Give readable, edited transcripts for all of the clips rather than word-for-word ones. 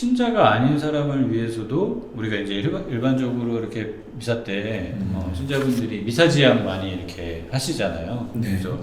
신자가 아닌 사람을 위해서도 우리가 이제 일반적으로 이렇게 미사 때 신자분들이 미사 지향 많이 이렇게 하시잖아요. 네. 그래서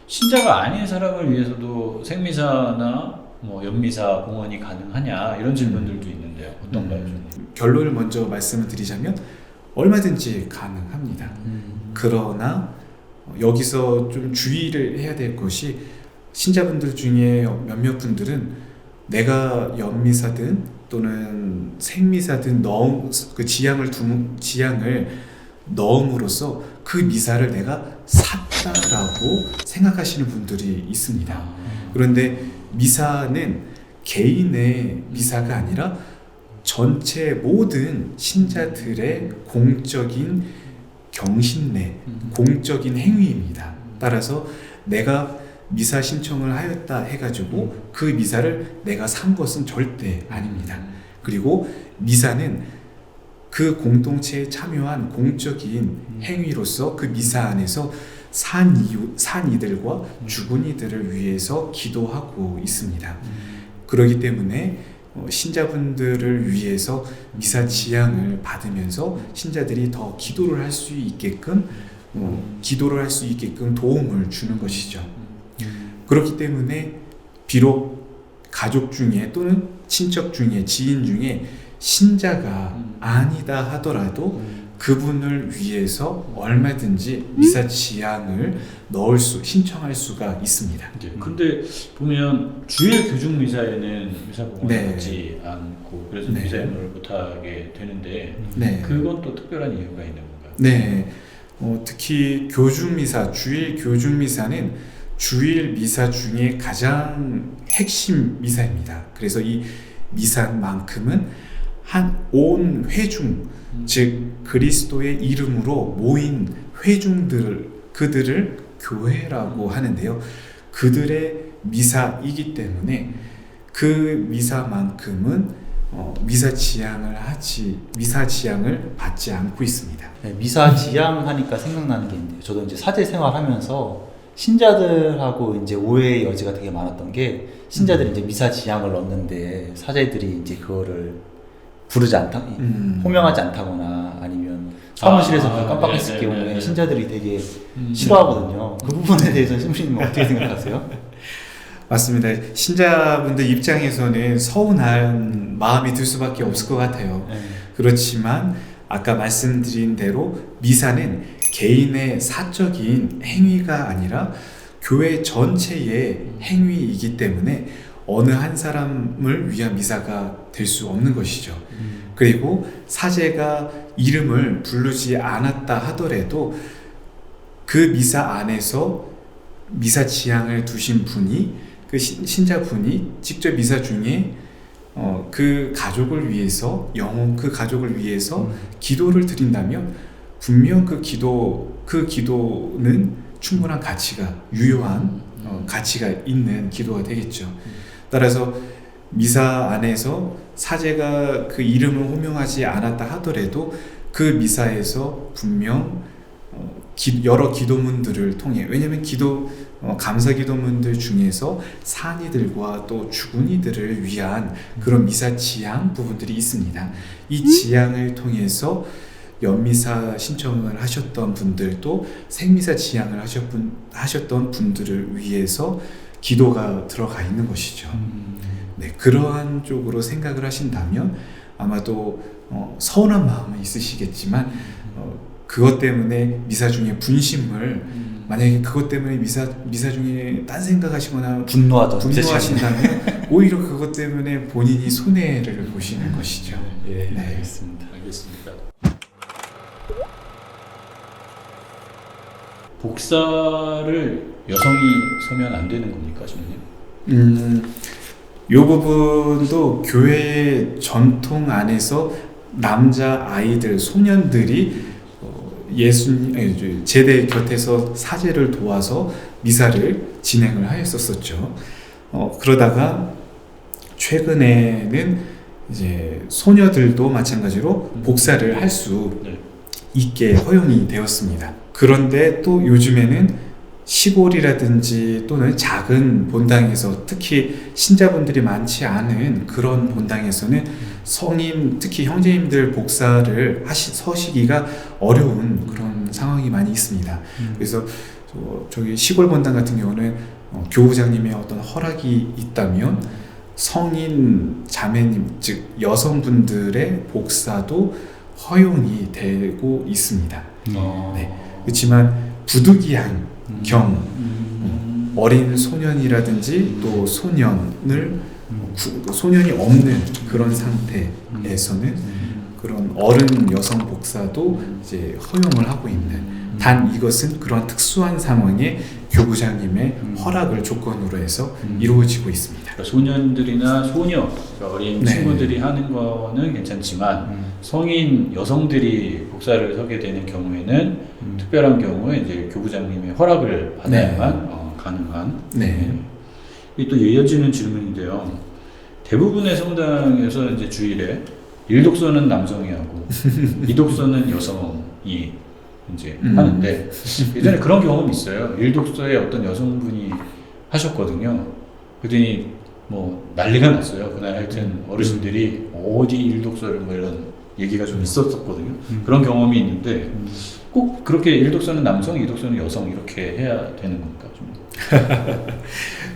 신자가 아닌 사람을 위해서도 생미사나 뭐 연미사 공헌이 가능하냐 이런 질문들도 있는데요. 어떤가요? 결론을 먼저 말씀을 드리자면 얼마든지 가능합니다. 그러나 여기서 좀 주의를 해야 될 것이 신자분들 중에 몇몇 분들은 내가 연미사든 또는 생미사든 그 지향을 넣음으로써 그 미사를 내가 샀다라고 생각하시는 분들이 있습니다. 그런데 미사는 개인의 미사가 아니라 전체 모든 신자들의 공적인 경신례, 공적인 행위입니다. 따라서 내가 미사 신청을 하였다 해가지고 그 미사를 내가 산 것은 절대 아닙니다. 그리고 미사는 그 공동체에 참여한 공적인 행위로서 그 미사 안에서 산 이들과 죽은 이들을 위해서 기도하고 있습니다. 그렇기 때문에 신자분들을 위해서 미사 지향을 받으면서 신자들이 더 기도를 할 수 있게끔 도움을 주는 것이죠. 그렇기 때문에 비록 가족 중에 또는 친척 중에 지인 중에 신자가 아니다 하더라도 그분을 위해서 얼마든지 미사 지향을 신청할 수가 있습니다. 근데 보면 주일 교중 미사에는 미사 공헌을 받지 않고 그래서 미사 연호를 못하게 되는데 그건 또 특별한 이유가 있는 건가요? 네, 특히 교중미사, 주일 교중미사는 주일 미사 중에 가장 핵심 미사입니다. 그래서 이 미사만큼은 온 회중, 즉 그리스도의 이름으로 모인 그들을 교회라고 하는데요. 그들의 미사이기 때문에 그 미사만큼은 미사 지향을 받지 않고 있습니다. 네, 미사 지향하니까 생각나는 게 있는데요. 저도 이제 사제 생활하면서 신자들하고 이제 오해의 여지가 되게 많았던 게 신자들이 이제 미사 지향을 넣는데 사제들이 이제 그거를 부르지 않다, 호명하지 않다거나 아니면 사무실에서 깜빡했을 경우에 신자들이 되게 싫어하거든요. 그 부분에 대해서 신부님은 어떻게 생각하세요? 맞습니다. 신자분들 입장에서는 서운한 마음이 들 수밖에 없을 것 같아요. 그렇지만 아까 말씀드린 대로 미사는 개인의 사적인 행위가 아니라 교회 전체의 행위이기 때문에 어느 한 사람을 위한 미사가 될 수 없는 것이죠. 그리고 사제가 이름을 부르지 않았다 하더라도 그 미사 안에서 미사 지향을 두신 분이 그 신자분이 직접 미사 중에 그 가족을 위해서 기도를 드린다면 분명 그 기도는 충분한 가치가 유효한 가치가 있는 기도가 되겠죠. 따라서 미사 안에서 사제가 그 이름을 호명하지 않았다 하더라도 그 미사에서 분명 여러 기도문들을 통해, 왜냐하면 감사 기도문들 중에서 산이들과 또 죽은 이들을 위한 그런 미사 지향 부분들이 있습니다. 이 지향을 통해서 연미사 신청을 하셨던 분들도 생미사 지향을 하셨던 분들을 위해서 기도가 들어가 있는 것이죠. 네, 그러한 쪽으로 생각을 하신다면 아마도 서운한 마음은 있으시겠지만 그것 때문에 미사 중에 분심을 만약에 그것 때문에 미사 중에 딴 생각하시거나 분노하신다면 오히려 그것 때문에 본인이 손해를 보시는 것이죠. 네, 알겠습니다. 복사를 여성이 서면 안 되는 겁니까, 선생님? 이 부분도 교회 전통 안에서 남자 아이들, 소년들이 제대 곁에서 사제를 도와서 미사를 진행을 하였었죠. 그러다가 최근에는 이제 소녀들도 마찬가지로 복사를 할 수 있게 허용이 되었습니다. 그런데 또 요즘에는 시골이라든지 또는 작은 본당에서 특히 신자분들이 많지 않은 그런 본당에서는 성인 특히 형제님들 복사를 서시기가 어려운 그런 상황이 많이 있습니다. 그래서 저기 시골 본당 같은 경우는 교우장님의 어떤 허락이 있다면 성인 자매님 즉 여성분들의 복사도 허용이 되고 있습니다. 네. 그렇지만 부득이한 경 어린 소년이라든지 또 소년을 소년이 없는 그런 상태에서는 그런 어른 여성 복사도 이제 허용을 하고 있는 단 이것은 그런 특수한 상황에 교구장님의 허락을 조건으로 해서 이루어지고 있습니다. 그러니까 소년들이나 소녀, 그러니까 어린 네. 친구들이 하는 거는 괜찮지만 성인 여성들이 복사를 서게 되는 경우에는 특별한 경우에 이제 교구장님의 허락을 받아야만 가능한. 네. 이게 또 이어지는 질문인데요. 대부분의 성당에서 이제 주일에 일독서는 남성이 하고 이독서는 여성이 이제 하는데 예전에 그런 경험이 있어요. 일독서에 어떤 여성분이 하셨거든요. 그랬더니 뭐 난리가 났어요. 그날 하여튼 어르신들이 어디 일독서를 뭐 이런 얘기가 좀 있었거든요. 그런 경험이 있는데 꼭 그렇게 일독서는 남성, 이독서는 여성 이렇게 해야 되는 겁니까? 좀.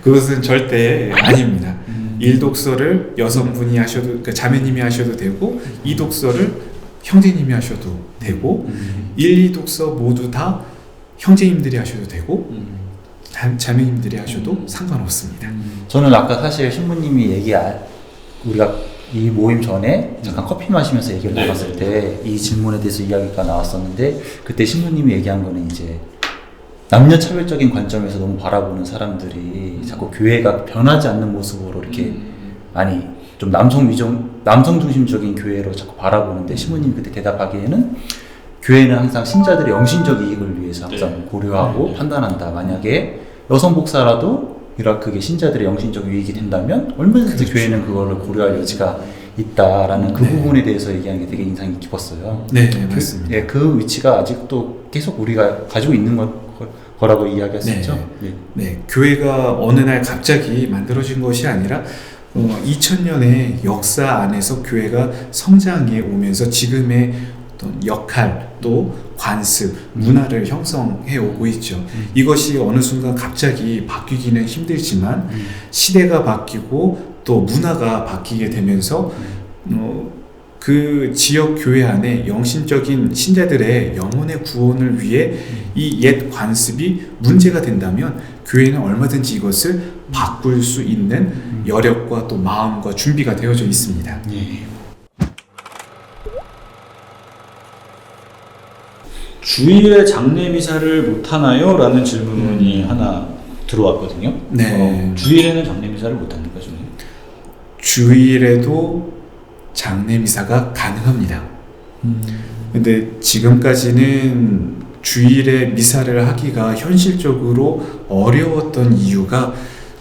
그것은 절대 아닙니다. 일독서를 여성분이 하셔도 그러니까 자매님이 하셔도 되고 이독서를 형제님이 하셔도 되고 1, 2독서 모두 다 형제님들이 하셔도 되고 자매님들이 하셔도 상관없습니다. 저는 아까 사실 신부님이 우리가 이 모임 전에 잠깐 커피 마시면서 얘기를 나눴을 때 이 질문에 대해서 이야기가 나왔었는데 그때 신부님이 얘기한 거는 이제 남녀 차별적인 관점에서 너무 바라보는 사람들이 자꾸 교회가 변하지 않는 모습으로 이렇게 아니 좀 남성 중심적인 교회로 자꾸 바라보는데 신부님이 그때 대답하기에는 교회는 항상 신자들의 영신적 이익을 위해서 항상 고려하고 판단한다. 만약에 여성 복사라도 그게 신자들의 영신적 이익이 된다면 얼마든지 교회는 그거를 고려할 여지가 있다라는 그 부분에 대해서 얘기하는 게 되게 인상이 깊었어요. 네, 맞습니다. 그 위치가 아직도 계속 우리가 가지고 있는 거라고 이야기했었죠. 네, 교회가 어느 날 갑자기 만들어진 것이 아니라 2000년의 역사 안에서 교회가 성장해 오면서 지금의 어떤 역할 또 관습, 문화를 형성해 오고 있죠. 이것이 어느 순간 갑자기 바뀌기는 힘들지만 시대가 바뀌고 또 문화가 바뀌게 되면서 그 지역 교회 안에 영신적인 신자들의 영혼의 구원을 위해 이 옛 관습이 문제가 된다면 교회는 얼마든지 이것을 바꿀 수 있는 여력과 또 마음과 준비가 되어져 있습니다. 주일에 장례 미사를 못 하나요? 라는 질문이 하나 들어왔거든요. 네. 주일에는 장례 미사를 못 합니까, 주님? 주일에도 장례 미사가 가능합니다. 근데 지금까지는 주일에 미사를 하기가 현실적으로 어려웠던 이유가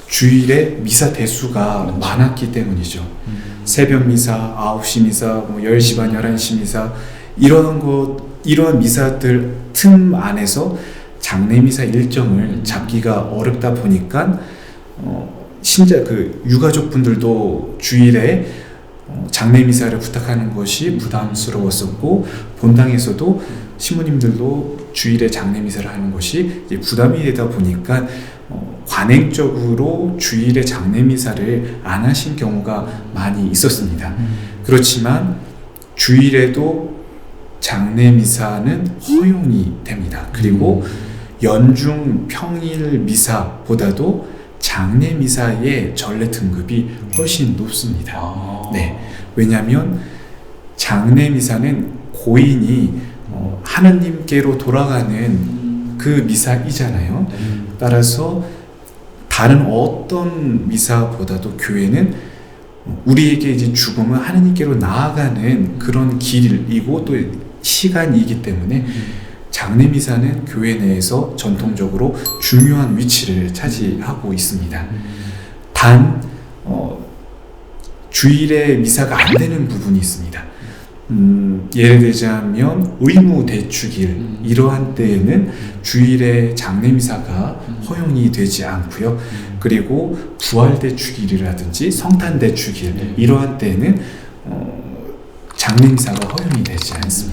주일에 미사 대수가 많았기 때문이죠. 새벽 미사, 9시 미사, 10시 반, 11시 미사 이런 미사들 틈 안에서 장례 미사 일정을 잡기가 어렵다 보니까 신자 유가족 분들도 주일에 장례 미사를 부탁하는 것이 부담스러웠었고 본당에서도 신부님들도 주일에 장례 미사를 하는 것이 이제 부담이 되다 보니까 관행적으로 주일에 장례 미사를 안 하신 경우가 많이 있었습니다. 그렇지만 주일에도 장례 미사는 허용이 됩니다. 그리고 연중 평일 미사보다도 장례 미사의 전례 등급이 훨씬 높습니다. 네, 왜냐하면 장례 미사는 고인이 하느님께로 돌아가는 그 미사이잖아요. 따라서 다른 어떤 미사보다도 교회는 우리에게 이제 죽음은 하느님께로 나아가는 그런 길이고 또 시간이기 때문에 장례 미사는 교회 내에서 전통적으로 중요한 위치를 차지하고 있습니다. 단 주일에 미사가 안 되는 부분이 있습니다. 예를 들자면 의무 대축일 이러한 때에는 주일에 장례 미사가 허용이 되지 않고요. 그리고 부활대 축일이라든지 성탄대 축일 이러한 때에는 장례미사가 허용이 되지 않습니다.